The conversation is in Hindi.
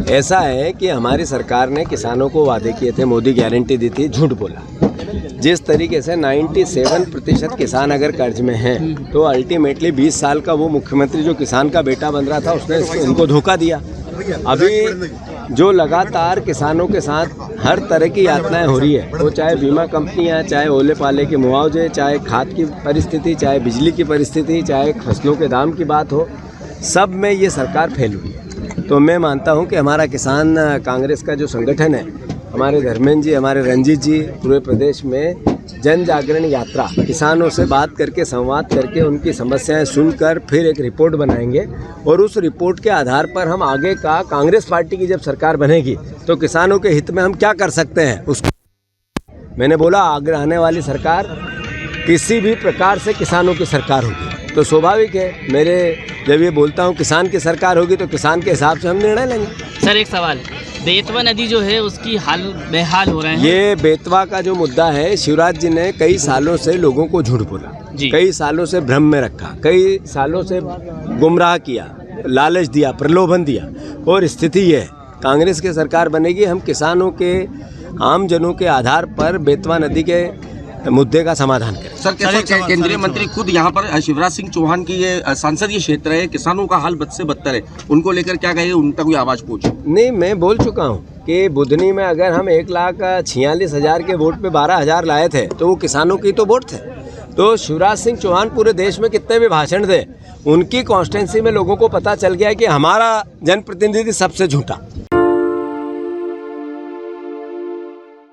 ऐसा है कि हमारी सरकार ने किसानों को वादे किए थे, मोदी गारंटी दी थी, झूठ बोला। जिस तरीके से 97% किसान अगर कर्ज में हैं तो अल्टीमेटली 20 साल का वो मुख्यमंत्री जो किसान का बेटा बन रहा था उसने उनको धोखा दिया। अभी जो लगातार किसानों के साथ हर तरह की यातनाएं हो रही है, वो चाहे बीमा कंपनियां, चाहे ओले पाले के मुआवजे, चाहे खाद की परिस्थिति, चाहे बिजली की परिस्थिति, चाहे फसलों के दाम की बात हो, सब में ये सरकार फेल हुई है। तो मैं मानता हूं कि हमारा किसान कांग्रेस का जो संगठन है, हमारे धर्मेंद्र जी, हमारे रंजीत जी पूरे प्रदेश में जन जागरण यात्रा, किसानों से बात करके, संवाद करके, उनकी समस्याएं सुनकर फिर एक रिपोर्ट बनाएंगे और उस रिपोर्ट के आधार पर हम आगे का कांग्रेस पार्टी की जब सरकार बनेगी तो किसानों के हित में हम क्या कर सकते हैं उसको मैंने बोला। आगे आने वाली सरकार किसी भी प्रकार से किसानों की सरकार होगी तो स्वाभाविक है, मेरे जब ये बोलता हूँ किसान की सरकार होगी तो किसान के हिसाब से हम निर्णय लेंगे। सर एक सवाल, बेतवा नदी जो है उसकी हाल बेहाल हो रहे हैं। ये बेतवा का जो मुद्दा है, शिवराज जी ने कई सालों से लोगों को झूठ बोला, कई सालों से भ्रम में रखा, कई सालों से गुमराह किया, लालच दिया, प्रलोभन दिया। और स्थिति ये है, कांग्रेस की सरकार बनेगी, हम किसानों के, आम जनों के आधार पर बेतवा नदी के मुद्दे का समाधान करें। सर कैसे केंद्रीय मंत्री खुद यहाँ पर शिवराज सिंह चौहान की ये संसदीय क्षेत्र है, किसानों का हाल बद से बदतर है, उनको लेकर क्या कहे, उन तक कोई आवाज पहुंचे? नहीं, मैं बोल चुका हूँ कि बुधनी में अगर हम 1,46,000 के वोट पे 12,000 लाए थे तो वो किसानों की तो वोट थे। तो शिवराज सिंह चौहान पूरे देश में कितने भी भाषण दे, उनकी कॉन्स्टिट्यूंसी में लोगों को पता चल गया है कि हमारा जनप्रतिनिधि सबसे झूठा।